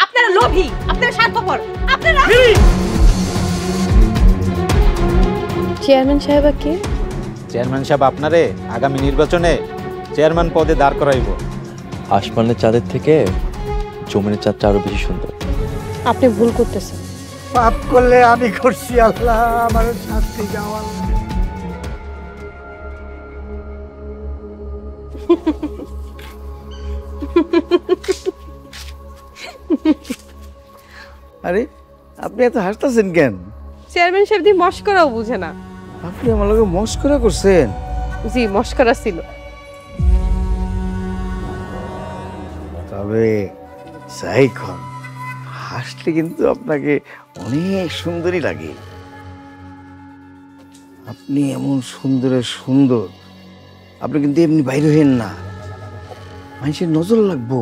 আপনারা লোভী, আপনারা স্বার্থপর, আপনারা। চেয়ারম্যান সাহেব কে? চেয়ারম্যান সাহেব আপনারে আগামী নির্বাচনে চেয়ারম্যান পদে দাঁড় করাইব। আসমানের চাঁদের থেকে জমিনের চাঁদটা আরো বেশি সুন্দর। আপনি ভুল করতেছেন। পাপ করলে আমি করছি, আল্লাহ আমার শাস্তি দাও। আরে আপনি এত হাসতেছেন কেন? চেয়ারম্যান সাহেব দিয়ে মস্করাও বুঝে না। আপনি আমার লগে মস্করা করছেন? জি, মস্করা ছিল। তবে যাই কর, হাসলে কিন্তু আপনাকে অনেক সুন্দরই লাগে। আপনি এমন সুন্দরের সুন্দর, আপনি কিন্তু এমনি বাইরে হইেন না, মানুষের নজর লাগবো।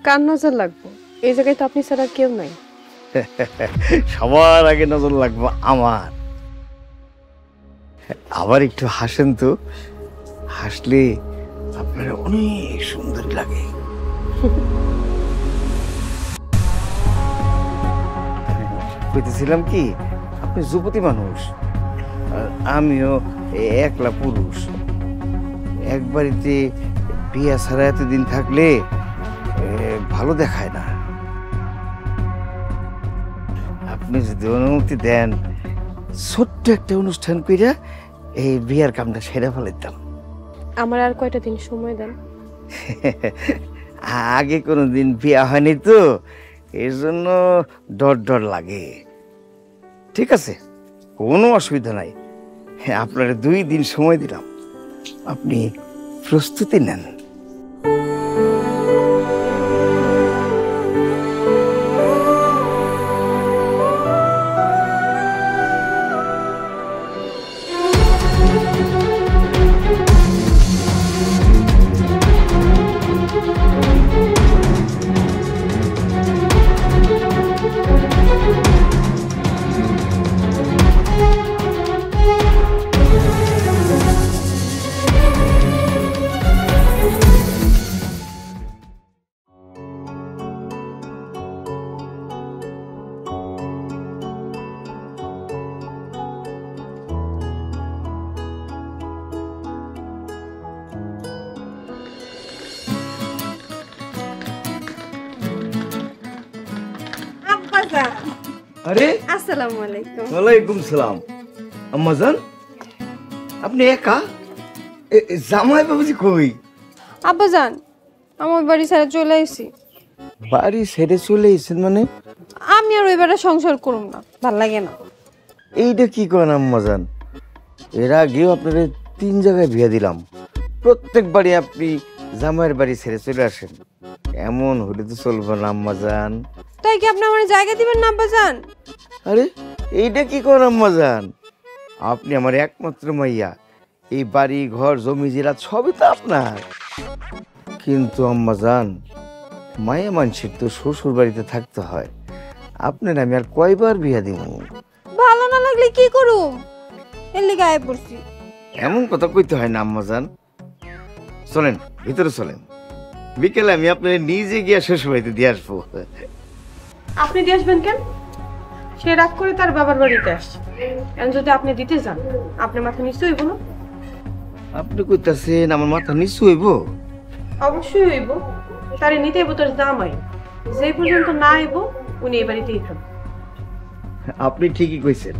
কার নজর লাগবো? এই জায়গায় তো আপনি ছাড়া কেউ নাই। সবার আগে নজর লাগবো আমার। আবার একটু হাসেন তো, হাসলে আপনার অনেক সুন্দর লাগে। কইতেছিলাম কি, আপনি যুবতী মানুষ, আমিও একলা পুরুষ। এক বাড়িতে বিয়া ছাড়া এতদিন থাকলে ভালো দেখায় না। আপনি যদি অনুমতি দেন, ছোট্ট একটা অনুষ্ঠান কইরা এই বিয়ার কামটা সেরে ফেলাইতাম। আমার আর কয়টা দিন সময় দেন। আগে কোনোদিন বিয়া হয়নি তো, এর জন্য ডর লাগে। ঠিক আছে, কোনো অসুবিধা নাই, আপনার 2 দিন সময় দিলাম, আপনি প্রস্তুতি নেন। আরে আসসালামু আলাইকুম। ওয়ালাইকুম সালাম। আম্মাজান, আপনি একা? জামাই বাবুজি কই? আব্বাজান, আমার বাড়ি ছেড়ে চলে আইছি। বাড়ি ছেড়ে চলে এসেছেন মানে? আমি আর ওই বাড়ি সংসার করব না, ভাল লাগে না। এইটা কি করেন আম্মাজান? এর আগেও আপনার 3 জায়গায় বিয়ে দিলাম, প্রত্যেক বাড়ি আপনি জামাইয়ের বাড়ি ছেড়ে চলে আসেন। এমন হলে তো চলবে না আম্মাজান। তাই কি আপনি আমার জায়গা দিবেন না আব্বাজান? আরে এইটা কি করেন আম্মাজান? আপনি আমার একমাত্র মাইয়া, এই বাড়ি ঘর জমি জেলা সবই তো আপনার। কিন্তু আম্মাজান, মায়া মানুষের তো শ্বশুর বাড়িতে থাকতে হয়, আপনার আমি আর কয়বার বিয়া দিব? ভালো না লাগলে কি করুম, এর লিগে আয় পড়ছি। এমন কথা কইতে হয় না আম্মাজান। চলেন ভিতরে চলেন, বিকেলে আমি আপনার নিজে গিয়া শ্বশুর বাড়িতে দিয়ে আসবো। আপনি দিয়ে আসবেন কেন? সে রাগ করে তার বাবার বাড়িতে আসছে, এখন যদি আপনি দিতে যান, আপনার মাথা নিশ্চয়ই হইব না? আপনি কইতাছেন আমার মাথা নিচু হইব? অবশ্যই হইব। তারে নিতে হইব তোর জামাই, যে পর্যন্ত না আইব উনি এই বাড়িতেই থাকবে। আপনি ঠিকই কইছেন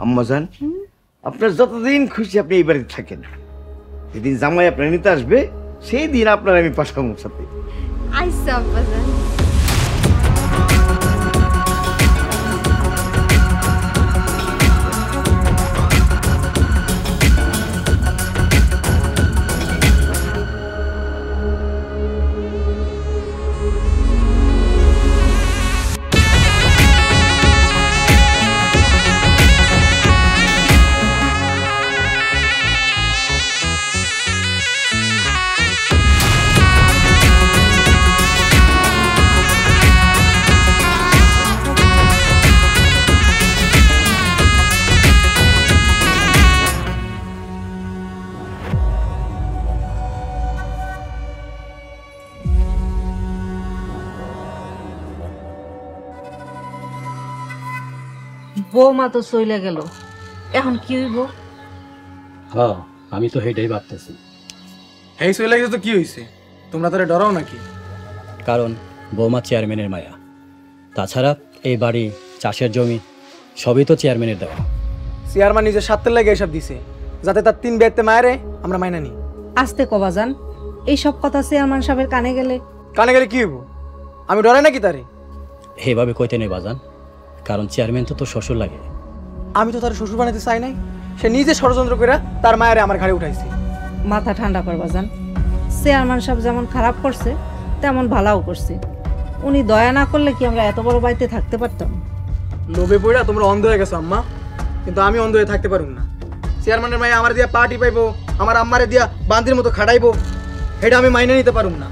আম্মাজান, আপনার যতদিন খুশি আপনি এই বাড়িতে থাকেন। যেদিন জামাই আপনার নিতে আসবে সেই দিন আপনার আমি পাঠাবো সাথে। আইসা আব্বাজান। বৌমা তো চলে গেল, এখন কি হইব? হ্যাঁ, আমি তো হেটাই ভাবতেছি। এই চলে গেছে তো কি হয়েছে? তোমরা তারা ডরাও নাকি? কারণ বৌমা চেয়ারম্যানের মায়া। তাছাড়া এই বাড়ি, চাষের জমি সবই তো চেয়ারম্যানের দেওয়া। চেয়ারম্যান নিজের স্বার্থের লাগে এসব দিছে, যাতে তার 3 ব্যক্তি মায়েরে আমরা মাইনা নিই। আস্তে কবা যান, এইসব কথা চেয়ারম্যান সাহেবের কানে গেলে কানে গেলে কি হইব? আমি ডরাই নাকি তারে? এইভাবে কইতে নেই বাজান, কারণ চেয়ারম্যান তো তোর শ্বশুর লাগে। আমি তো তার শ্বশুর বানাতে চাই নাই, সে নিজে ষড়যন্ত্র করে তার মায়েরে আমার ঘাড়ে উঠাইছে। মাথা ঠান্ডা করবা যান। চেয়ারম্যান সাহেব যেমন খারাপ করছে তেমন ভালোও করছে। উনি দয়া না করলে কি আমরা এত বড় বাড়িতে থাকতে পারতাম? লোভে পড়া তোমরা অন্ধ হয়ে গেছো আম্মা, কিন্তু আমি অন্ধ হয়ে থাকতে পারুম না। চেয়ারম্যানের মায়ে আমার দিয়া পার্টি পাইবো, আমার আম্মারে দিয়া বান্দির মতো খাটাইবো, এটা আমি মাইনে নিতে পারুম না।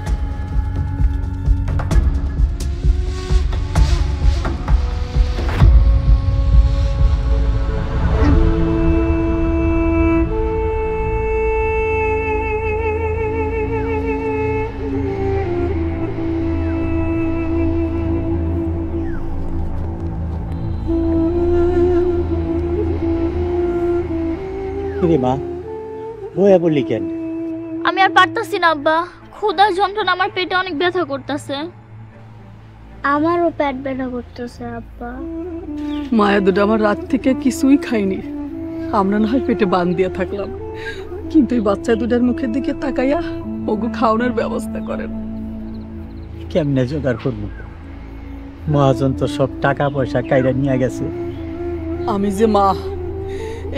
মা বইয়া বললি কেন? আমি আর পারতাছি না আব্বা, ক্ষুধার যন্ত্রণা আমার পেটে অনেক ব্যথা করতেছে। আমারও পেট ব্যথা করতেছে আব্বা। মায়া দুটো আমার রাত থেকে কিছুই খাইনি, আমরা না হয় পেটে বান দিয়ে থাকলাম, কিন্তু এই বাচ্চা দুটার মুখের দিকে তাকাইয়া ওগু খাওয়ানোর ব্যবস্থা করেন। কেমনে জোগাড় করবো? মহাজন তো সব টাকা পয়সা কাইরা নিয়ে গেছে। আমি যে মা,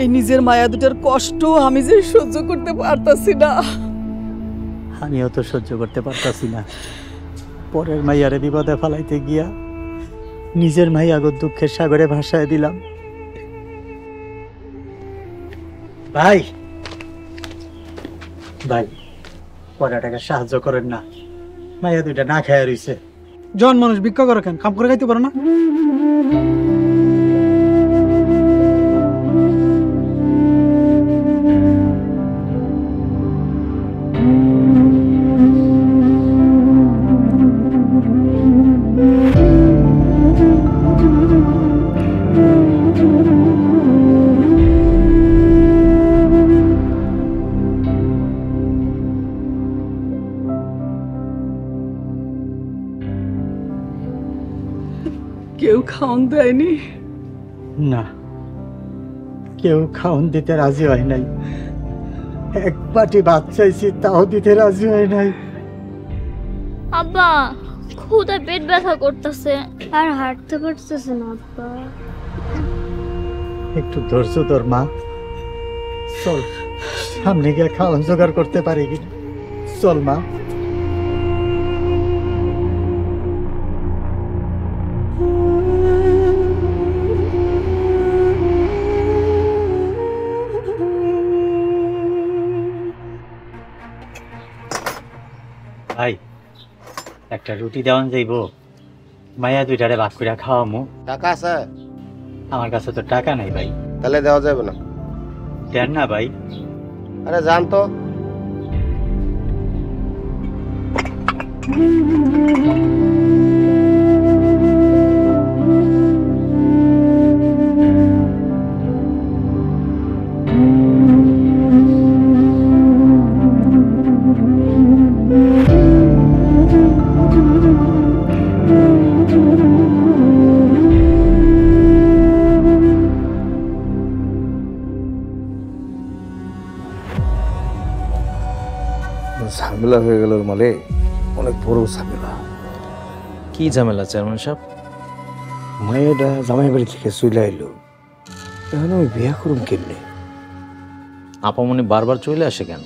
এই নিজের মায়া দুটার কষ্ট আমি যে সহ্য করতে পারতাছি না। আমিও তো সহ্য করতে পারতাছি না। পরের মাইয়ারে বিপদে ফালাইতে গিয়া নিজের মাইয়াগো দুঃখের সাগরে ভাসায় দিলাম। ভাই ভাই, পরে টাকা সাহায্য করেন না, মাইয়া দুইটা না খায় রইছে। জন মানুষ ভিক্ষা করে কেন, কাম করে খাইতে পারে না? কেউ খাওয়ান দেয়নি? না, কেউ খাওন দিতে রাজি হয় নাই। এক বাটি ভাত চাইছি, তাও দিতে রাজি হয় নাই। আব্বা, ক্ষুধায় পেট ব্যথা করতেছে আর হাঁটতে পারতেছে না আব্বা। একটু ধৈর্য ধর মা, চল সামনে গিয়ে খাওয়ান জোগাড় করতে পারি কিনা। চল মা। ভাই, একটা রুটি দেওয়ান যাইব, মায়া দুইটারে ভাগ করে খাওয়ামু। টাকা আছে? আমার কাছে তো টাকা নাই ভাই। তাহলে দেওয়া যাবে না। দেন না ভাই। আরে জান তো, ঝামেলা হয়ে গেল মানে, অনেক বড় ঝামেলা। কি ঝামেলা চেয়ারম্যান সাহেব? মায়েরা জামাই বাড়ি থেকে চলে আইলো, এখন আমি বিয়া করুম কেমনে? আপামনি বারবার চলে আসে কেন?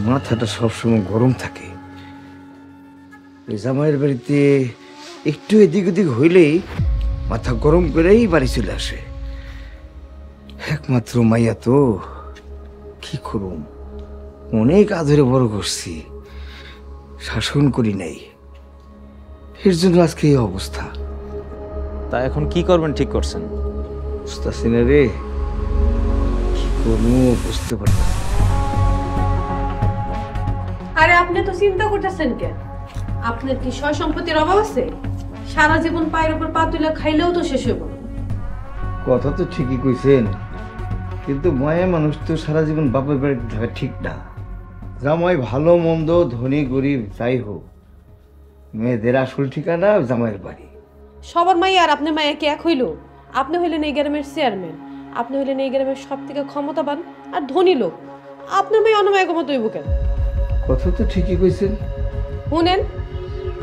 মাথাটা সবসময় গরম থাকে। এই জামাইয়ের বাড়িতে একটু এদিক ওদিক হইলেই মাথা গরম করেই বাড়ি চলে আসে। একমাত্র মাইয়া তো, কি করুম? অনেক আদরে বড় করছি, শাসন করি নাই, এর জন্য আজকে এই অবস্থা। তা এখন কি করবেন ঠিক করছেন? বুঝতেছি না রে, কি করবো বুঝতে পারতাম। আরে আপনি তো চিন্তা করতেছেন কেন? আপনার কি সয় সম্পত্তির অভাব আছে? সারা জীবন পায়ের উপর পা তুলে খাইলেও তো শেষ হইব না। কথা তো ঠিকই কইছেন, কিন্তু মায়া মানুষ তো সারা জীবন বাপের বাড়িতে থাকা ঠিক না। জামাই ভালো মন্দ ধনী গরিব যাই হোক, মেয়েদের আসল ঠিকানা জামাইয়ের বাড়ি। সবার মাইয়া আর আপনার মাইয়া কি এক হইল? আপনি হইলেন এই গ্রামের চেয়ারম্যান, আপনি হইলেন এই গ্রামের সব থেকে ক্ষমতাবান আর ধনী লোক। আপনার মেয়ে অনমায় মতো হইব কেন? কথা তো ঠিকই কইছেন। শুনেন,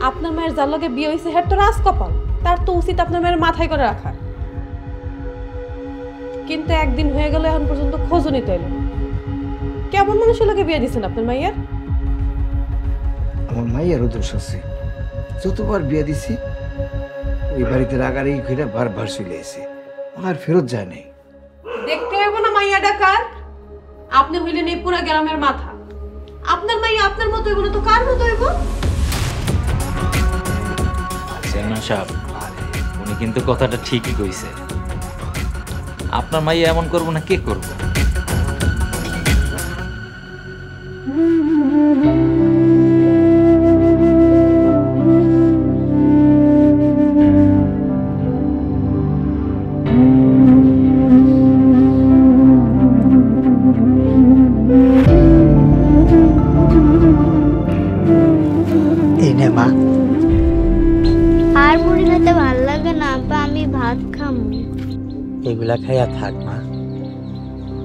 আপনার মায়ের যার লগে বিয়ে হয়েছে হ্যাঁ তো রাজকপাল, তার তো উচিত আপনার মায়ের মাথায় করে রাখা। কিন্তু একদিন হয়ে গেল, এখন পর্যন্ত খোঁজও নিতে এলো। কেমন মানুষের লগে বিয়ে দিচ্ছেন আপনার মাইয়ার? আমার মাইয়ারও দোষ আছে। যতবার বিয়ে দিছি ওই বাড়িতে রাগারাগি ঘিরে বারবার চলে এসে আর ফেরত যায় নাই। দেখতে হইব না মাইয়া ডাকার? আপনি হইলেন এই পুরা গ্রামের মাথা। আপনার মাইয়া আপনার মতো হইব না তো কার মতো হইব? চেয়ারম্যান সাহেব, উনি কিন্তু কথাটা ঠিকই কইছে। আপনার মাইয়া এমন করবো না কে করব? এই নে মা। আর মুড়ি খেতে ভাল লাগে না আব্বা, আমি ভাত খাবো। এগুলা খাইয়া থাক মা,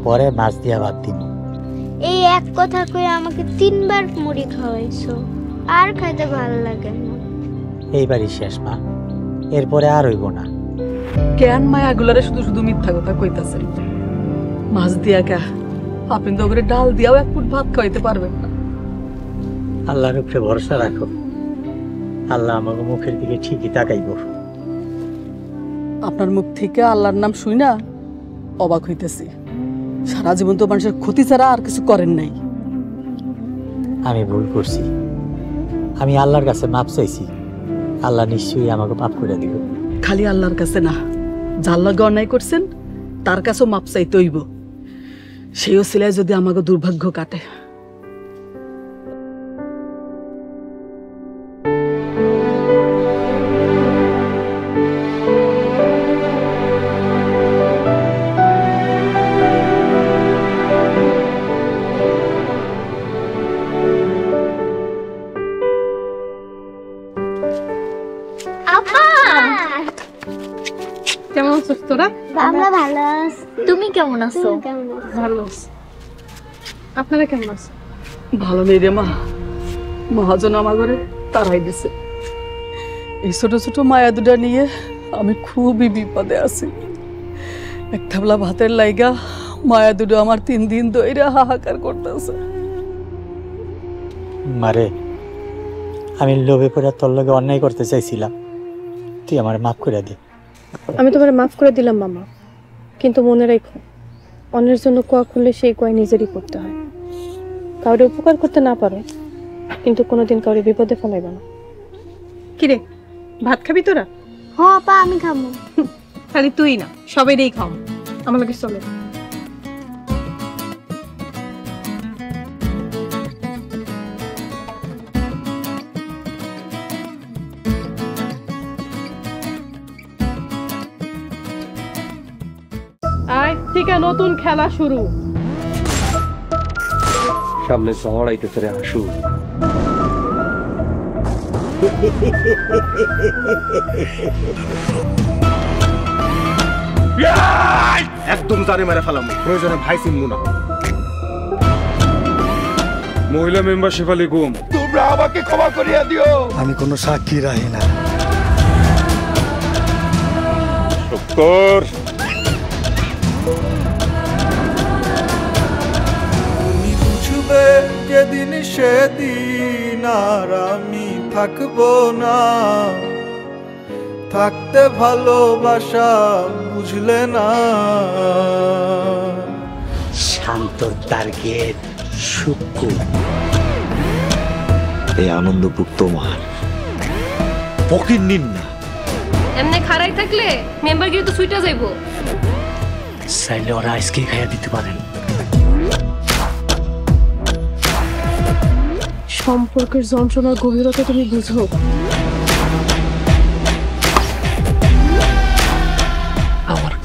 পরে মাছ দিয়া ভাত দিব। এই এক কথা কই আমাকে 3 বার মুড়ি খাওয়াইছো, আর খাইতে ভাল লাগে না। এইবারই শেষ মা, এরপরে আর হইব না। কেন মায়াগুলারে শুধু শুধু মিথ্যা কথা কইতাছেন? মাছ দিয়া কে আপনি তো করে ডাল দিয়াও 1 ফুট ভাত খাইতে পারবেন না। আল্লাহর উপরে ভরসা রাখো, আল্লাহ আমাকে মুখের দিকে ঠিকই তাকাইব। আপনার মুখ থেকে আল্লাহর নাম শুই না অবাক হইতেছি। সারা জীবন তো মানুষের ক্ষতি ছাড়া আর কিছু করেন নাই। আমি ভুল করছি, আমি আল্লাহর কাছে মাপ চাইছি, আল্লাহ নিশ্চয়ই আমাকে মাফ করে দিব। খালি আল্লাহর কাছে না, যার লগে অন্যায় করছেন তার কাছেও মাপ চাইতে হইব। সেই ওসিলায় যদি আমাকে দুর্ভাগ্য কাটে। কেমন আছিস তোরা? আমরা ভালো আছি। তুমি কেমন আছো? ভালো আছি। আপনারা কেমন আছেন? ভালো নেই রে মা, মহাজন আমার ঘরে তারাই দিছে। এই ছোট ছোট মায়া দুটা নিয়ে আমি খুবই বিপদে আছি। এক থাবলা ভাতের লাইগা মায়া দুটো আমার 3 দিন ধরে হাহাকার করতেছে। মারে, আমি লোভে পড়ে তোর লগে অন্যায় করতে চাইছিলাম, তুই আমার মাফ করে দে। আমি তোমার মাফ করে দিলাম মামা, কিন্তু মনে রেখো, অন্যের জন্য কোয়া খুললে সেই কোয়া নিজেরই করতে হয়। কাউরে উপকার করতে না পারো, কিন্তু কোনোদিন কাউরে বিপদে ফেলাইবা না। কিরে, ভাত খাবি তোরা? হ আপা, আমি খাবো। খালি তুই না, সবাইই খাও। আমার লাগে চলো। আজ থেকে নতুন খেলা শুরু। সামনে শহর আইতেছে রে হাসু। একদম জানে মেরে ফেলাম, প্রয়োজনে ভাই চিনবো না। মহিলা মেম্বার শেফালি গুম, তোমরা আমাকে ক্ষমা করিয়া দিও। আমি কোনো সাক্ষী রাখি না। শুকর তুমি বুঝবে যেদিন সেদিন আর আমি থাকবো না। থাকতে ভালোবাসা বুঝলে না। শান্ত টার্গেট সুকু। এই আনন্দ বুক তোমার, পকেট নিন না। এমনি খারাই থাকলে মেম্বার গিয়ে তো সুইটা যাইবো। চাইলে ওরা আজকে খাইয়া দিতে পারেন। সম্পর্কের যন্ত্রণার গভীরতা তুমি বুঝো।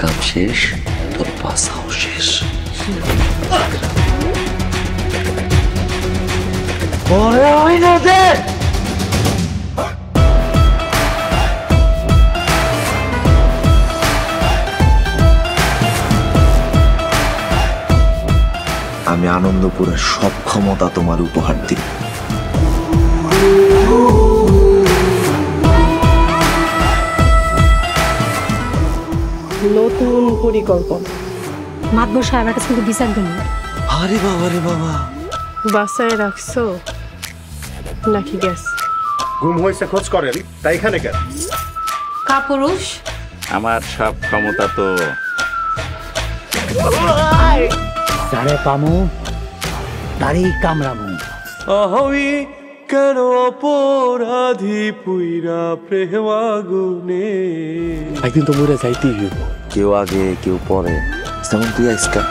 কাম শেষ, তোর বাসাও শেষ। আমি আনন্দপুরের সব ক্ষমতা তোমার উপহার দিই। নতুন পরিকল্পনা মাতবর সাহেবের কাছে কিন্তু বিচার দেন। আরে বাবা রে বাবা, বাসায় রাখছো নাকি গ্যাস? ঘুম হয়েছে খোঁজ করেন, তাই এখানে কেন? কাপুরুষ আমার সব ক্ষমতা তো যারে পামু তারই কামড়ামু। আমি কেন অপরাধী পুইরা প্রেম আগুনে। একদিন তো মরে যাইতেই হইব, কেউ আগে কেউ পরে। যেমন তুই আজকা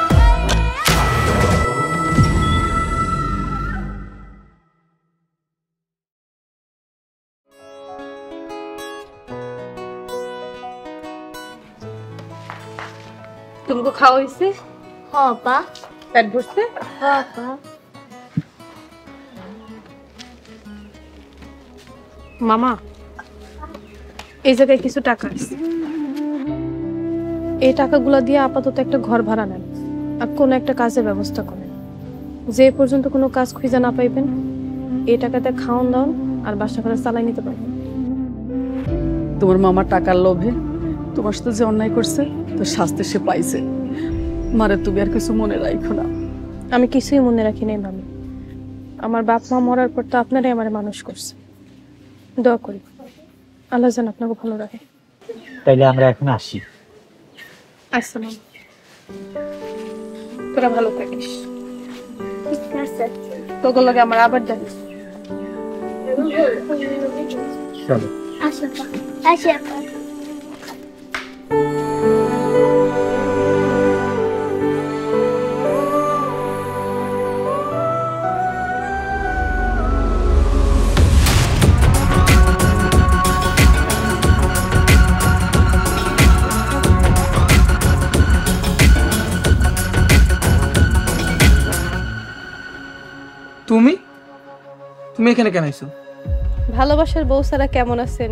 तुमको खाओ इसे? हाँ पा। पेट भरছে? हाँ पा। মামা এই জায়গায় কিছু টাকা আছে, এই টাকাগুলো দিয়ে আপাতত একটা ঘর ভাড়া নেন আর কোনো একটা কাজের ব্যবস্থা করেন। যে পর্যন্ত কোনো কাজ খুঁজে না পাইবেন এই টাকাতে খাওয়ান দাওন আর বাসা খরচ চালাই নিতে পারবেন। তোমার মামা টাকার লোভে তোমার সাথে যে অন্যায় করছে তো শাস্তি সে পাইছে। মারে তুমি আর কিছু মনে রাখো না। আমি কিছুই মনে রাখি নাই মামি, আমার বাপ মা মরার পর তো আপনারাই আমার মানুষ করছে। দোয়া করি আল্লাহ যেন আপনাকে ভালো রাখে। তাইলে আমরা এখন আসি। আসসালাম। তোরা ভালো থাকিস। ঠিক আছে। তোর লগে আমার আবার জানিস। চলো। আসো পা। আসো পা। তুমি তুমি এখানে কেন আইছো? ভালোবাসার বউ সারা কেমন আছেন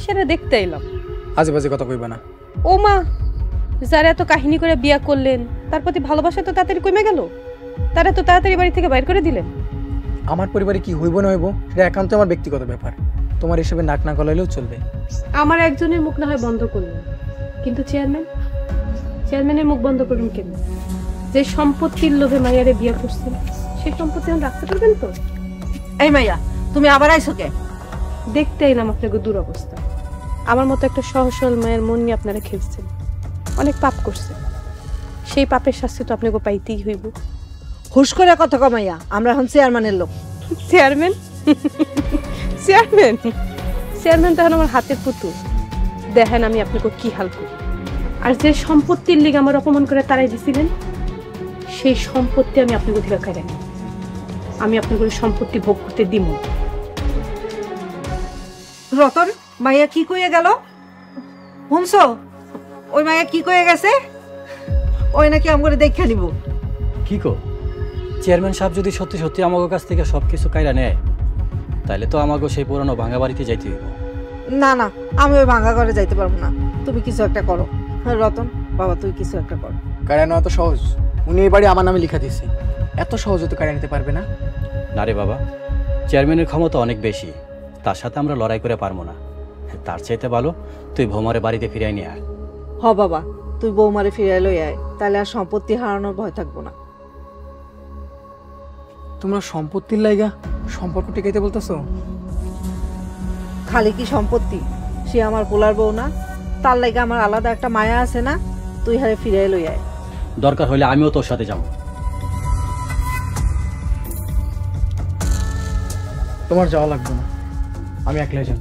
সেটা দেখতে এলাম। আজে বাজে কথা কইবা না। ও মা, যারা এত কাহিনী করে বিয়া করলেন তার প্রতি ভালোবাসা তো তাড়াতাড়ি কমে গেল, তারা তো তাড়াতাড়ি বাড়ি থেকে বাইর করে দিলেন। আমার পরিবারে কি হইব না হইব সেটা একান্ত আমার ব্যক্তিগত ব্যাপার, তোমার এসবে নাক না গলাইলেও চলবে। আমার একজনের মুখ না হয় বন্ধ করলেন, কিন্তু চেয়ারম্যানের মুখ বন্ধ করবেন কেন? যে সম্পত্তির লোভে মাইয়ারে বিয়া করছেন সেই সম্পত্তি রাখতে পারবেন তো? এই মাইয়া, তুমি আবার আইছো কে? দেখতে এলাম আপনাকে দুরবস্থা। আমার মতো একটা সহজ সরল মায়ের মন নিয়ে আপনারা খেলছেন, অনেক পাপ করছে, সেই পাপের শাস্তি তো আপনাকে পাইতেই হইব। হুশ করে কথা কমাইয়া, আমরা এখন চেয়ারম্যানের লোক। চেয়ারম্যান? চেয়ারম্যান চেয়ারম্যান তখন আমার হাতের পুতুল। দেখেন আমি আপনাকে কি হাল করি। আর যে সম্পত্তির লিগে আমার অপমান করে তারাই দিছিলেন সেই সম্পত্তি আমি আপনাকে অধিকার খাই রাখি। আমি আপনাকে সম্পত্তি ভোগ করতে দিব। রতন, মাইয়া কি কইয়া গেল শুনছো? ওই মাইয়া কি কইয়া গেছে? ওই নাকি আমগরে দেখা নিব। কি কো? চেয়ারম্যান সাহেব যদি সত্যি সত্যি আমাকে কাছ থেকে সবকিছু কাইরা নেয় তাহলে তো আমাকে সেই পুরানো ভাঙা বাড়িতে যাইতে হইব। না না, আমি ওই ভাঙা ঘরে যাইতে পারবো না। তুমি কিছু একটা করো। রতন বাবা, তুই কিছু একটা কর। কারানো এত সহজ? উনি এই বাড়ি আমার নামে লিখা দিয়েছে, এত সহজে তো কারা নিতে পারবে না। না রে বাবা, চেয়ারম্যানের ক্ষমতা অনেক বেশি, তার সাথে আমরা লড়াই করে পারবো না। তার চাইতে ভালো তুই ভৌমারে বাড়িতে ফিরাই নিয়ে আয়। হ বাবা, তুই বৌমারে ফিরাই লই আয়, তাহলে আর সম্পত্তি হারানোর ভয় থাকবো না। তোমরা সম্পত্তির লাইগা সম্পর্ক টিকাইতে বলতেছো? খালি কি সম্পত্তি? সে আমার পোলার বউ না? তার লাগে আমার আলাদা একটা মায়া আছে না? তুই হারে ফিরাই লই আয়। দরকার হলে আমিও তোর সাথে যাব। তোমার যাওয়া লাগবে না, আমি একলাই যাব।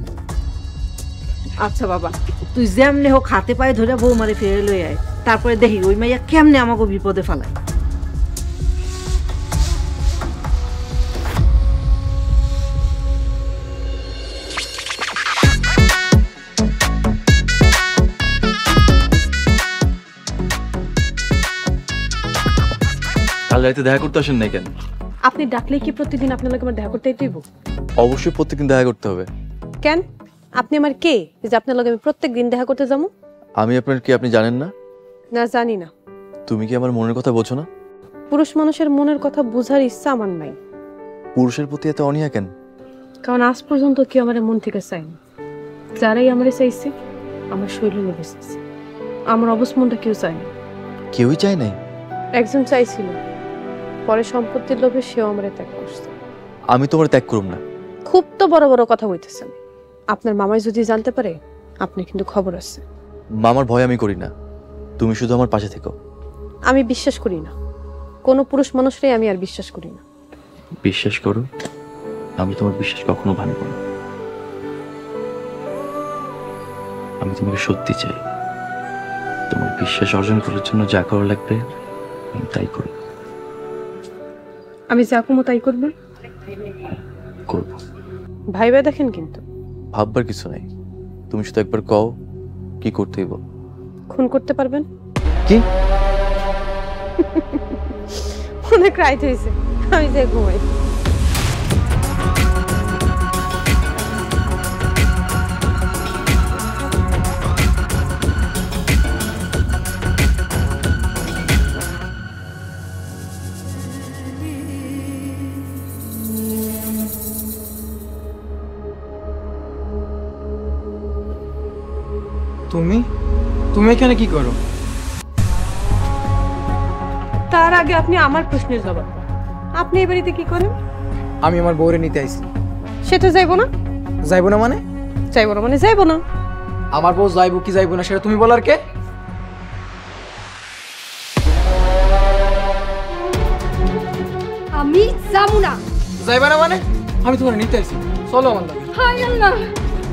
আচ্ছা বাবা, তুই যেমনে হোক হাতে পায়ে ধরে বৌমারে ফিরে লই আয়, তারপরে দেখি ওই মাইয়া কেমনে আমাকে বিপদে ফেলায়। কাল রাতে দেখা করতে আসেন নাই কেন? আপনি ডাকলে কি প্রতিদিন আপনার লগে আমার দেখা করতে আইতেইব? অবশ্যই প্রত্যেকদিন দেখা করতে হবে। কেন? আপনি আমার কে যে আপনার লগে আমি প্রত্যেকদিন দেখা করতে যাবো? আমি আপনার কি আপনি জানেন না? না, জানি না। তুমি কি আমার মনের কথা বোঝো না? পুরুষ মানুষের মনের কথা বোঝার ইচ্ছা আমার নাই। পুরুষের প্রতি এত অনীহা কেন? কারণ আজ পর্যন্ত কেউ আমার মন থেকে চায়নি। যারাই আমারে চাইছে আমার শরীরে লেগেছে। আমার অবস্মনটা কেউ চায়নি। কেউই চায় নাই? একজন চাইছিল, পরে সম্পত্তির লোভে সেও আমারে ত্যাগ করছে। আমি তোমার ত্যাগ করব না। খুব তো বড় বড় কথা বলতেছেন। আপনার মামাই যদি জানতে পারে আপনি কিন্তু খবর আছে। মামার ভয় আমি করি না, তুমি শুধু আমার পাশে থেকো। আমি বিশ্বাস করি না, কোনো পুরুষ মানুষরাই আমি আর বিশ্বাস করি না। বিশ্বাস করো, আমি তোমার বিশ্বাস কখনো ভাঙব না। আমি তোমাকে সত্যি চাই। তোমার বিশ্বাস অর্জন করার জন্য যা করা লাগবে আমি তাই করব। আমি যা কমো তাই করবে? করব। ভাইবা দেখেন কিন্তু। ভাববার কিছু নাই, তুমি শুধু একবার কও কি করতে হইব। খুন করতে পারবেন? কি? অনেক রাইট হয়েছে, আমি যে ঘুমাই। তুমি এখানে কি করো? তার আগে আপনি আমার প্রশ্নের জবাব দেন। আপনি এই বাড়িতে কি করেন? আমি আমার বউরে নিতে আইছি। সেটা যাইবো না? যাইবো না মানে? যাইবো না মানে যাইবো না। আমার বউ যাইবো কি যাইবো না সেটা তুমি বলার কে? আমি যাবো না। যাইবা না মানে? আমি তোমার নিতে আইছি, চলো আমার লগে। হায় আল্লাহ,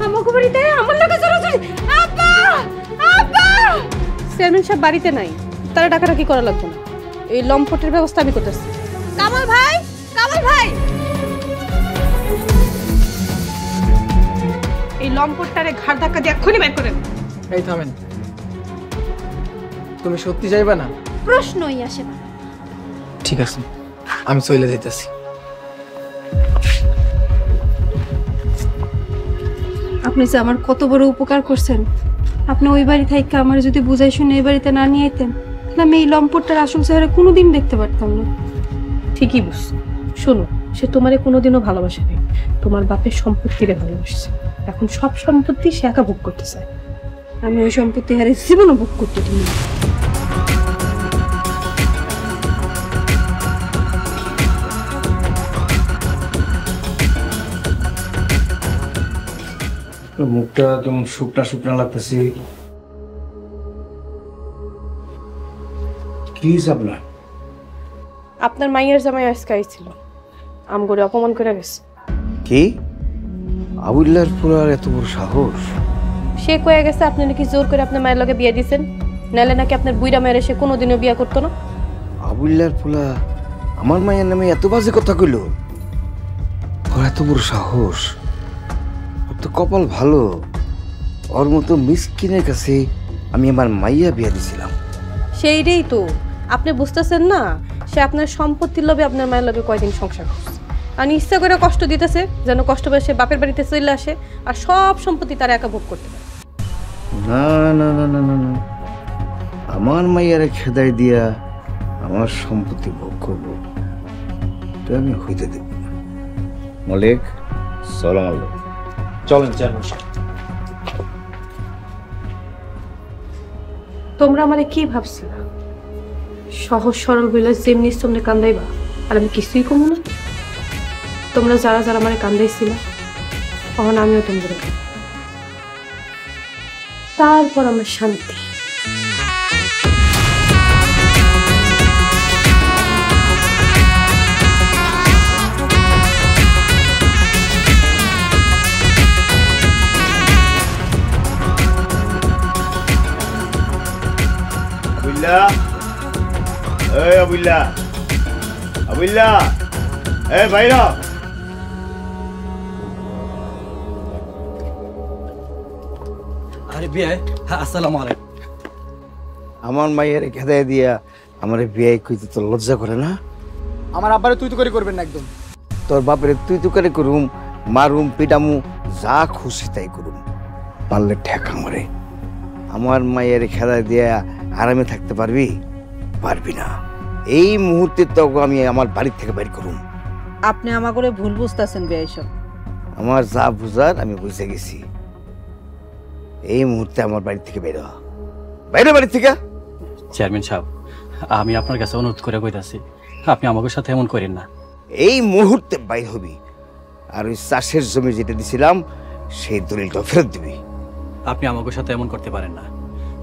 আমাকে বাড়িতে আমার লগে জড়াজড়ি। আব্বা, আব্বা! চেয়ারম্যান সাহেব বাড়িতে নাই, তারা ডাকাডাকি করা লাগবে না। এই লম্পটের ব্যবস্থা আমি করতেছি। কামাল ভাই, কামাল ভাই! এই লম্পটটারে ঘাড় ধাক্কা দিয়ে এক্ষুনি বের করেন। এই থামেন, তুমি সত্যি যাইবা না? প্রশ্নই আসে না। ঠিক আছে, আমি চলে যাইতেছি। আপনি যে আমার কত বড় উপকার করছেন। আপনি ওই বাড়ি থেকে আমার যদি বুঝাই শুনে এই বাড়িতে না নিয়ে আইতেন, তাহলে আমি এই লম্পটটার আসল চেহারা কোনোদিন দেখতে পারতাম না। ঠিকই বুঝছো। শোনো, সে তোমারে কোনোদিনও ভালোবাসে নাই, তোমার বাপের সম্পত্তিরে ভালোবাসছে। এখন সব সম্পত্তি সে একা ভোগ করতে চায়। আমি ওই সম্পত্তি হারে জীবনও ভোগ করতে দিই না। মুখটা কেমন শুকনা শুকনা লাগতেছে। কি আপনার? আপনার মাইয়ের জামাই আজকে আইছিল, আমগরে অপমান করে গেছে। কি? আবুল্লাহর পুরার এত বড় সাহস? সে কয়ে গেছে আপনি নাকি জোর করে আপনার মায়ের লগে বিয়ে দিয়েছেন, নাহলে নাকি আপনার বুইড়া মায়ের সে কোনোদিনও বিয়ে করতো না। আবুল্লাহর পোলা আমার মায়ের নামে এত বাজে কথা কইল? ওর এত বড় সাহস? ওর তো কপাল ভালো, ওর মতো মিসকিনের কাছে আমি আমার মাইয়া বিয়া দিছিলাম। সেইটাই তো আপনি বুঝতেছেন না, সে আপনার সম্পত্তির লোভে আপনার মায়ের লোভে কয়দিন সংসার করছে, আর ইচ্ছা করে কষ্ট দিতেছে যেন কষ্ট পেয়ে সে বাপের বাড়িতে চলে আসে আর সব সম্পত্তি তার একা ভোগ করতে পারে। না না না না না না, আমার মাইয়ারে খেদাই দিয়া আমার সম্পত্তি ভোগ করবো তো আমি হইতে দেব না। মালিক, সালাম আলাইকুম। চলেন চেয়ারম্যান সাহেব। তোমরা আমারে কি ভাবছিল? সহজ সরল বলে যেমনি তোমরা কান্দাইবা আর আমি কিছুই কমু না? তোমরা যারা যারা আমারে কান্দাইছিল তখন আমিও তোমাদের তারপর আমার শান্তি। আবুল্লাহ, আবুল্লাহ, এই বাইরা। আরে বিয়ে, হ্যাঁ আসসালামু আলাইকুম। আমার মাইয়ারে খেদাই দিয়া আমার বিয়ে কইতে তো লজ্জা করে না? আমার আব্বারে তুই তো করে করবেন না একদম। তোর বাপের তুই তো করে করুম, মারুম পিটামু, যা খুশি তাই করুম, পারলে ঠেকা মরে। আমার মায়ের খেলা দিয়ে আরামে থাকতে পারবি? পারবি না। এই মুহূর্তে তো আমি আমার বাড়ির থেকে বাইর করুম। আপনি আমার করে ভুল বুঝতেছেন বেয়াইসব। আমার যা বুঝার আমি বুঝে গেছি। এই মুহূর্তে আমার বাড়ি থেকে বের হ, বাইরে বাড়ি থেকে। চেয়ারম্যান সাহেব, আমি আপনার কাছে অনুরোধ করে কইতাছি, আপনি আমাদের সাথে এমন করেন না। এই মুহূর্তে বাইর হবি, আর ওই চাষের জমি যেটা দিছিলাম সেই দলিলটা ফেরত দিবি। আপনি আমাদের সাথে এমন করতে পারেন না।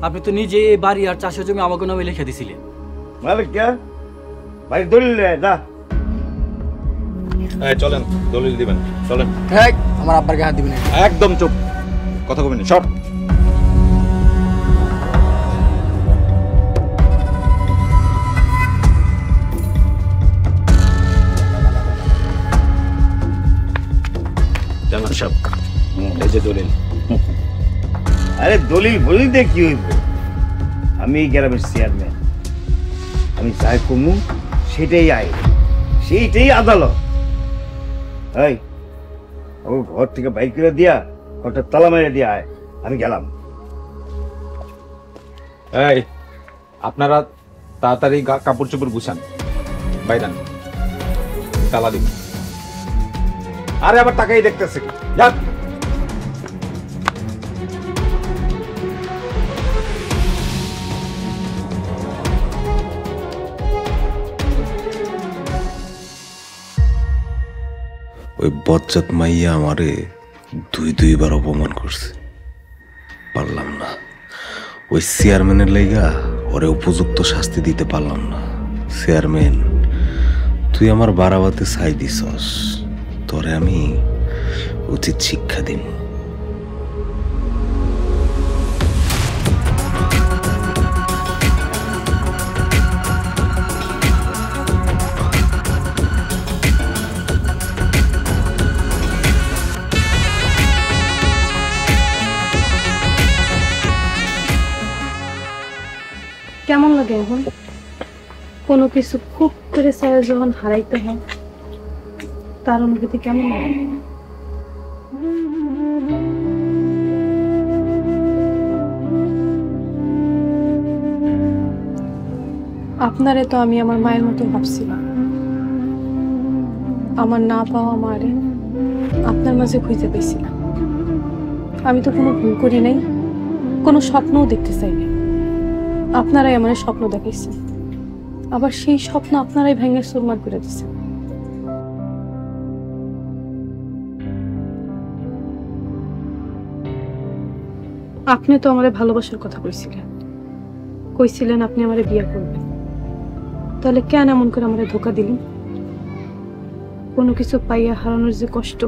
আপনি তো নিজে এই বাড়ি আর চাষের জমি আমাকে নামে লিখে দিছিলেন। মালিক কে? ভাই দলিল দা। চলেন, দলিল দিবেন, চলেন। আমার আব্বার গায়ে হাত দিবি না। একদম চুপ, কথা কবেন না, সব। এই যে দলিল। আরে দলিল বলিল দিয়ে কি হইব? আমি এই গ্রামের চেয়ারম্যান, আমি যাই কমু সেটাই আইন, সেইটাই আদালত। এই ও ঘর থেকে বাইর করে দিয়া ঘরটা তালা মেরে দিয়া আয়, আমি গেলাম। এই আপনারা তাড়াতাড়ি কাপড় চোপড় গুছান, বাইরান, তালা দিন। আরে আবার টাকাই দেখতেছে, যাক। ওই বজ্জাত মাইয়া আমারে দুইবার অপমান করছে, পারলাম না। ওই চেয়ারম্যানের লাইগা ওরে উপযুক্ত শাস্তি দিতে পারলাম না। চেয়ারম্যান, তুই আমার বাড়াবাতে ছাই দিছস, তোরে আমি উচিত শিক্ষা দিন। কেমন লাগে এখন কোনো কিছু খুব করে চাই যখন হারাইতে হয়, তার অনুভূতি কেমন লাগে? আপনারে তো আমি আমার মায়ের মতো ভাবছিলাম। আমার না পাওয়া মারে আপনার মাঝে খুঁজে পেয়েছিলাম। আমি তো কোনো ভুল করি নাই, কোনো স্বপ্নও দেখতে চাই না। আপনারাই আমার স্বপ্ন দেখাইছেন, আবার সেই স্বপ্ন আপনারাই ভেঙে চুরমার করে দিচ্ছেন। আপনি তো আমার ভালোবাসার কথা কইছিলেন আপনি আমার বিয়ে করবেন, তাহলে কেন এমন করে আমার ধোকা দিলেন? কোনো কিছু পাইয়া হারানোর যে কষ্ট,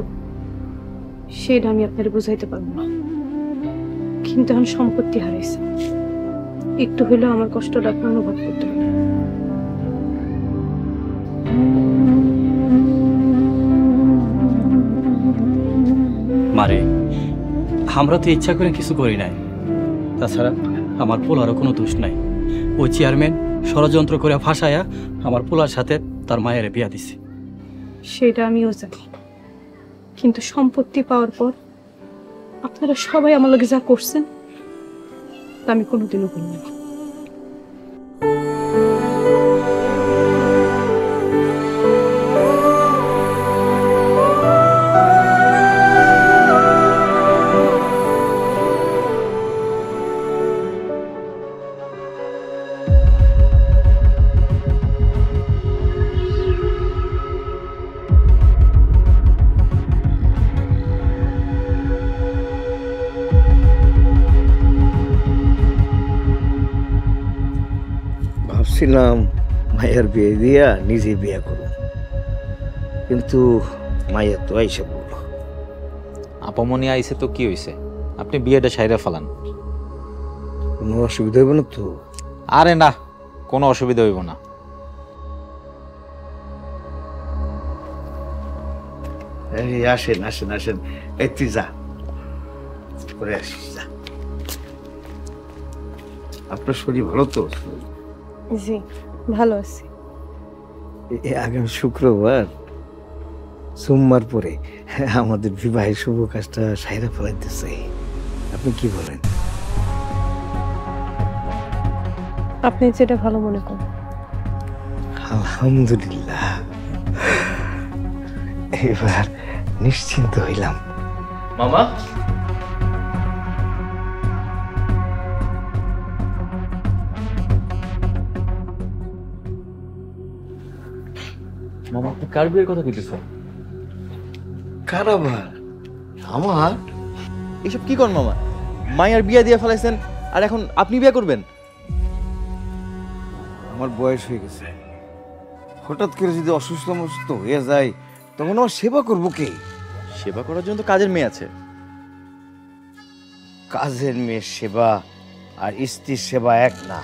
সেটা আমি আপনার বুঝাইতে পারবো না। কিন্তু এখন সম্পত্তি হারাইছে, একটু হলেও আমার কষ্টটা আপনি অনুভব করতে হবে। মারে, আমরা তো ইচ্ছা করে কিছু করি নাই। তাছাড়া আমার পোলারও কোনো দোষ নাই। ওই চেয়ারম্যান ষড়যন্ত্র করে ফাঁসায়া আমার পোলার সাথে তার মায়ের বিয়া দিছে। সেটা আমিও জানি, কিন্তু সম্পত্তি পাওয়ার পর আপনারা সবাই আমার লগে যা করছেন তা আমি কোনোদিনও ভুলব না। ভাবছিলাম মায়ের বিয়ে দিয়া নিজে বিয়ে করব, কিন্তু মায়ের তো আইসা বলল। আপামনি আইসে তো কি হইছে, আপনি বিয়েটা সাইরা ফেলান। কোনো অসুবিধা হইব না তো? আরে না, কোনো অসুবিধা হইব না। আসেন আসেন আসেন, এই তুই যা করে আসিস, যা। আপনার শরীর ভালো তো? জি ভালো আছি। আগামী শুক্রবার সোমবার পরে আমাদের বিবাহের শুভ কাজটা সাইরা ফেলাইতে চাই। আপনি কি বলেন? আপনি যেটা ভালো মনে করেন। আলহামদুলিল্লাহ, এবার নিশ্চিন্ত হইলাম। মামা মামা আপনি কার বিয়ের কথা কইতেছেন? কার আবার? আমার? এসব কি করেন মামা? মায়ের বিয়া দিয়ে ফেলাইছেন আর এখন আপনি বিয়ে করবেন? আমার বয়স হয়ে গেছে, হঠাৎ করে যদি অসুস্থ হয়ে যায় তখন আমার সেবা করবো কে? সেবা করার জন্য তো কাজের মেয়ে আছে। কাজের মেয়ের সেবা আর স্ত্রীর সেবা এক না।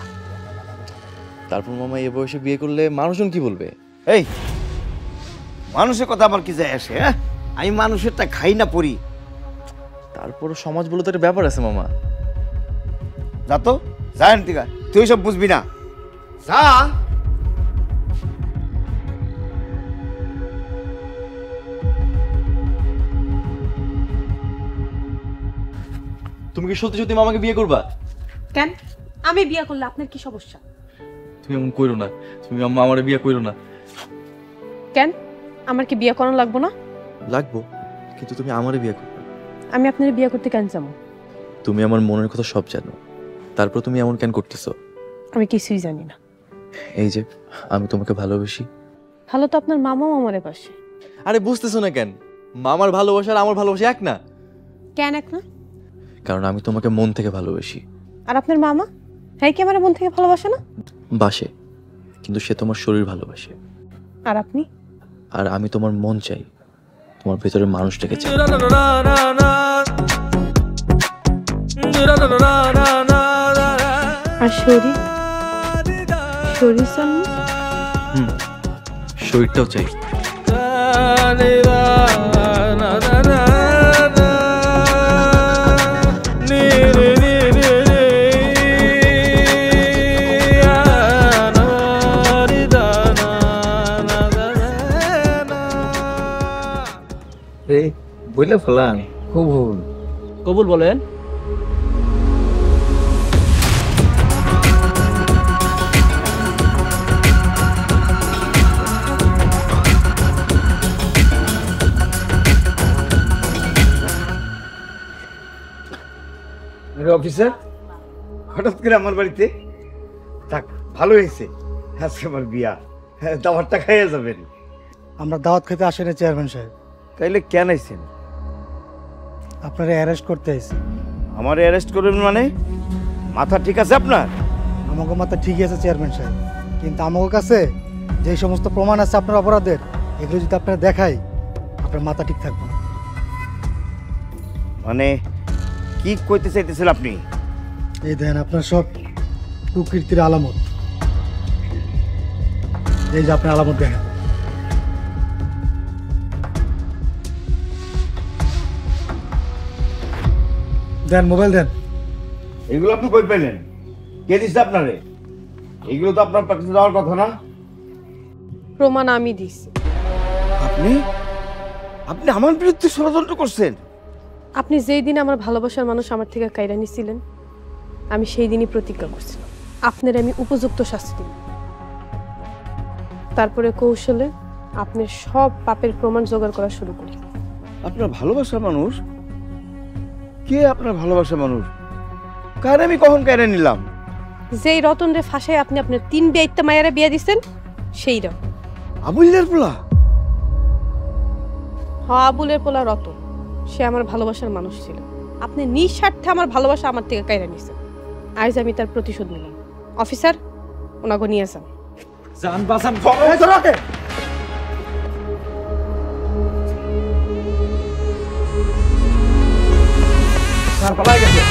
তারপর মামা এ বয়সে বিয়ে করলে মানুষজন কি বলবে? এই মানুষের কথা আমার কি যায় আসে? হ্যাঁ, আমি মানুষেরটা খাই না পড়ি। তারপরও সমাজ বলে তো একটা ব্যাপার আছে মামা। যা তো, জান টিকা, তুই সব বুঝবি না। যা। তুমি কি সত্যি সত্যি মামাকে বিয়ে করবা? কেন? আমি বিয়ে করলে আপনার কি সমস্যা? তুমি এমন কইরো না, তুমি আম্মা আমারে বিয়ে কইরো না। কেন? আমার কি বিয়ে করানো লাগবো না? লাগবো, কিন্তু তুমি আমারে বিয়ে করবে। আমি আপনার বিয়ে করতে কেন যাবো? তুমি আমার মনের কথা সব জানো, তারপর তুমি এমন কেন করতেছো? আমি কিছুই জানি না। এই যে আমি তোমাকে ভালোবাসি। ভালো তো আপনার মামাও আমারে পাশে। আরে বুঝতেছো না কেন? মামার ভালোবাসা আর আমার ভালোবাসা এক না। কেন এক না? কারণ আমি তোমাকে মন থেকে ভালোবাসি। আর আপনার মামা, হ্যাঁ কি আমার মন থেকে ভালোবাসে না? বাসে, কিন্তু সে তোমার শরীর ভালোবাসে। আর আপনি? আর আমি তোমার মন চাই, তোমার ভেতরে মানুষটাকে চাই। আর শরীর? শরীর সামনে? শরীরটাও চাই। বলে ফেলান কবুল। কবুল বলেন। অফিসার, হঠাৎ করে আমার বাড়িতে? থাক, ভালো হয়েছে, আজকে আমার বিয়া, দাওয়াতটা খাইয়া যাবেন। আমরা দাওয়াত খেতে আসি না চেয়ারম্যান সাহেব। তাইলে কেন আইছেন? আপনারা অ্যারেস্ট করতে আইছি। আমার অ্যারেস্ট করবেন মানে? মাথা ঠিক আছে আপনার? আমাকে মাথা ঠিকই আছে চেয়ারম্যান সাহেব, কিন্তু আমাকে কাছে যে সমস্ত প্রমাণ আছে আপনার অপরাধের, এগুলো যদি আপনারা দেখাই আপনার মাথা ঠিক থাকবে না। মানে কি কইতে চাইতেছেন আপনি? এই দেন আপনার সব কুকীর্তির আলামত, এই যে আপনার আলামত দেখেন। দেন, মোবাইল দেন। এগুলো আপনি কই পেলেন? কে দিচ্ছে আপনারে? এগুলো তো আপনার কাছে যাওয়ার কথা না। প্রমাণ আমি দিছি। আপনি আপনি আমার বিরুদ্ধে ষড়যন্ত্র করছেন? আপনি যেই দিন আমার ভালোবাসার মানুষ আমার থেকে কাইরা নিছিলেন, আমি সেই দিনই প্রতিজ্ঞা করছিলাম আপনার আমি উপযুক্ত শাস্তি দিব। তারপরে কৌশলে আপনার সব পাপের প্রমাণ জোগাড় করা শুরু করি। আপনার ভালোবাসার মানুষ? কে আপনার ভালোবাসার মানুষ? কার আমি কখন কাইরা নিলাম? যেই রতন রে ফাঁসায় আপনি আপনার 3 বেইত্তা মায়েরা বিয়ে দিচ্ছেন, সেই রতন। আবুলের পোলা? হ্যাঁ, আবুলের পোলা রতন। সে আমার ভালোবাসার মানুষ ছিল। আপনি নিঃস্বার্থে আমার ভালোবাসা আমার থেকে কাইরা নিছেন। আজ আমি তার প্রতিশোধ নিলাম। অফিসার, ওনাকে নিয়ে যান। জান বাঁচান। পালাই গেছে।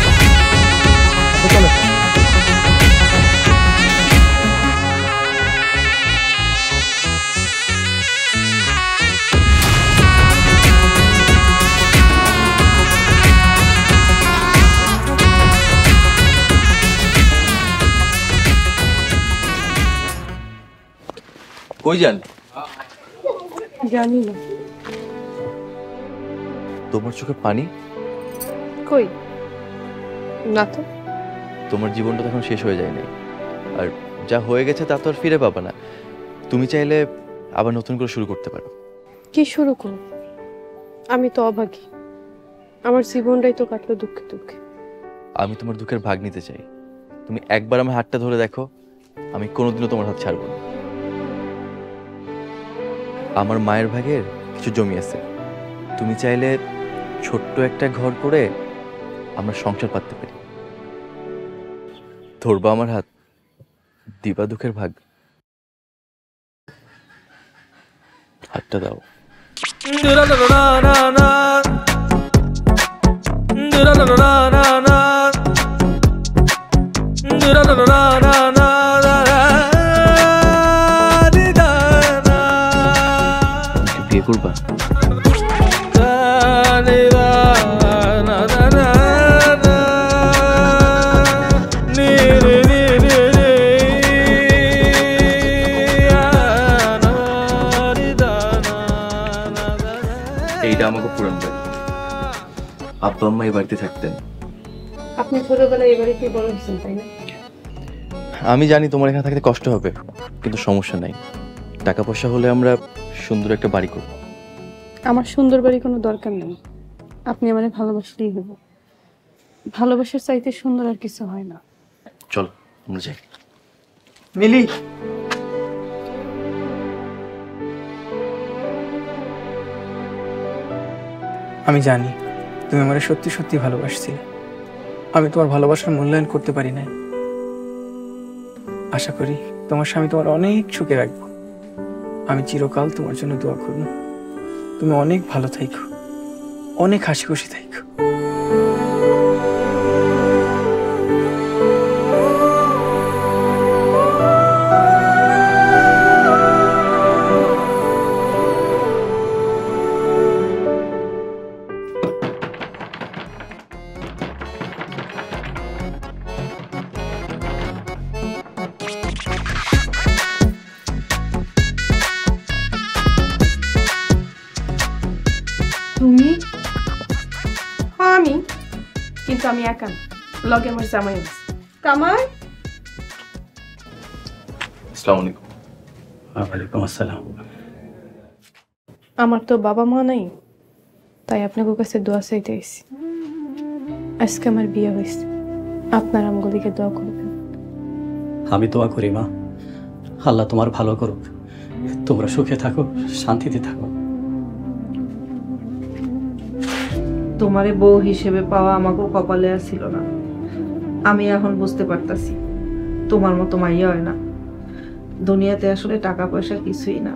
কই যান? জানি না। তোমার চোখে পানি? কই না তো। তোমার জীবনটা তখন শেষ হয়ে যায়নি, আর যা হয়ে গেছে তা তো আর ফিরে পাবে না। তুমি চাইলে আবার নতুন করে শুরু করতে পারো। কি শুরু করব? আমি তো অভাগী, আমার জীবনটাই তো কাটলো দুঃখে দুঃখে। আমি তোমার দুঃখের ভাগ নিতে চাই। তুমি একবার আমার হাতটা ধরে দেখো, আমি কোনোদিনও তোমার হাত ছাড়বো না। আমার মায়ের ভাগের কিছু জমি আছে, তুমি চাইলে ছোট্ট একটা ঘর করে আমরা সংসার পাততে পারি। ধরবা আমার হাত, দিবা দুঃখের ভাগ। হাতটা দাও। বিয়ে করবা? এইটা আমাকে পুরান বাড়ি। আব্বা আম্মা এই বাড়িতে থাকতেন। আপনি ছোটবেলায় এই বাড়িতে বড় হয়েছেন, তাই না? আমি জানি তোমার এখানে থাকতে কষ্ট হবে, কিন্তু সমস্যা নাই। টাকা পয়সা হলে আমরা সুন্দর একটা বাড়ি করব। আমার সুন্দর বাড়ি কোনো দরকার নেই, আপনি আমারে ভালোবাসলেই হবো। ভালোবাসার চাইতে সুন্দর আর কিছু হয় না। চল আমরা যাই। মিলি, আমি জানি তুমি আমার সত্যি সত্যি ভালোবাসছিলে। আমি তোমার ভালোবাসার মূল্যায়ন করতে পারি না। আশা করি তোমার স্বামী তোমার অনেক সুখে রাখবো। আমি চিরকাল তোমার জন্য দোয়া করব। তুমি অনেক ভালো থাইকো, অনেক হাসি খুশি থাইকো। তুমি? আমি, কিন্তু আমি একা না, লগে আমার জামাই আছে। কামাই। আসসালামু আলাইকুম। ওয়ালাইকুম আসসালাম। আমার তো বাবা মা নাই, তাই আপনাদের কাছে দোয়া চাইতে এসেছি। আজকে আমার বিয়ে হয়েছে, আপনার আমগুলিকে দোয়া করবেন। আমি দোয়া করি মা, আল্লাহ তোমার ভালো করুক, তোমরা সুখে থাকো, শান্তিতে থাকো। তোমারে বউ হিসেবে পাওয়া আমাকেও কপালে ছিল না। আমি এখন বুঝতে পারতাছি তোমার মতো মাইয়া হয় না। দুনিয়াতে আসলে টাকা পয়সা কিছুই না,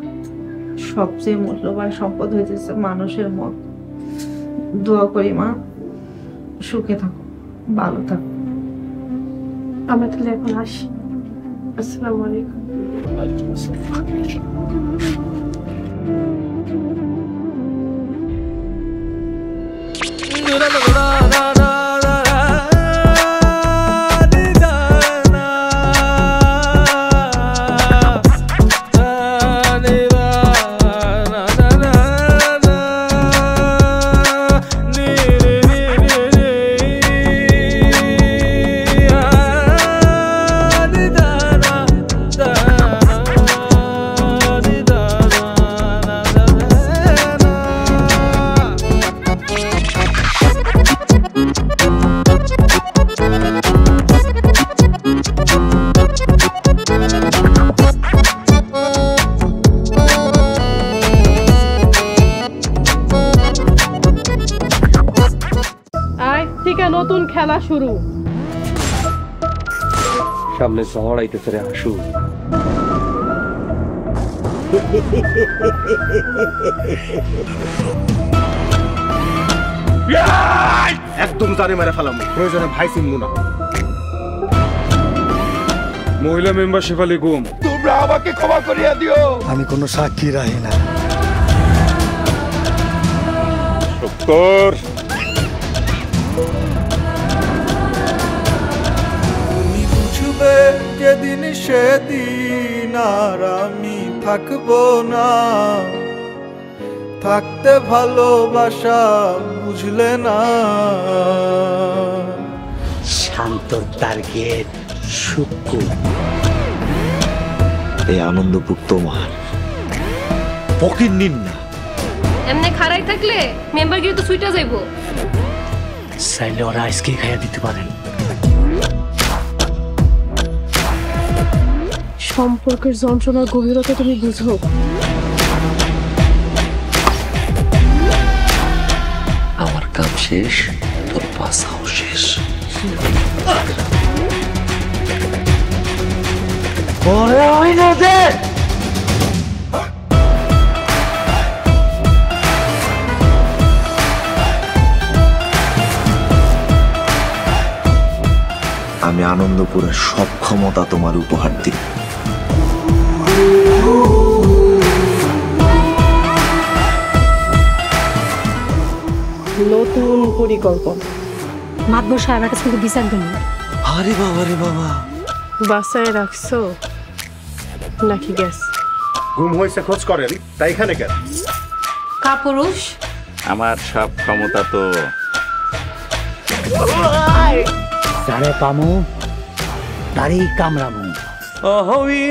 সবচেয়ে মূল্যবান সম্পদ হইতেছে মানুষের মন। দোয়া করি মা, সুখে থাকো, ভালো থাকো। আমরা তাহলে এখন আসি। আসসালামু আলাইকুম। ওয়ালাইকুম আসসালাম। নতুন খেলা শুরু। সামনে ঝড় আইতেছে রে হাসু। একদম জানে মেরে ফেলাম, প্রয়োজনে ভাই চিনবো না। মহিলা মেম্বার শেফালি গুম, তোমরা আমাকে ক্ষমা করিয়া দিও। আমি কোনো সাক্ষী রাখি না। শুক্কর বুঝবে যেদিন সেদিন আর আমি থাকবো না। থাকতে ভালোবাসা বুঝলে না। শান্ত টার্গেট শুকুর। এই আনন্দপুর তোমার, ফকির নিন না। এমনি খাড়াই থাকলে মেম্বারগিরি তো সুইটা যাইবো। চাইলে ওরা আজকে খাইয়া দিতে পারেন। সম্পর্কের যন্ত্রণার গভীরতা তুমি বুঝো। আমার কাম শেষ, তোর বাসাও শেষ। আমি আনন্দপুরের সব ক্ষমতা তোমার উপহার দিই। নতুন পরিকল্পনা। মাতবর সাহেবের কাছে কিন্তু বিচার দেন। আরে বাবা রে বাবা, বাসায় রাখছো নাকি গ্যাস? গুম হয়েছে খোঁজ করেন, তাই এখানে কেন? কাপুরুষ আমার সব ক্ষমতা তো যারে পামু তারই কামড়ামু। আমি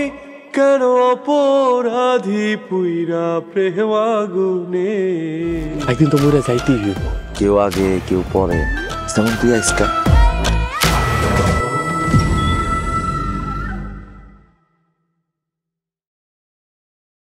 কেন অপরাধী পুইরা প্রেম আগুনে। একদিন তো মরে যাইতেই হইব। কেউ আগে কেউ পরে, যেমন তুই আজকা।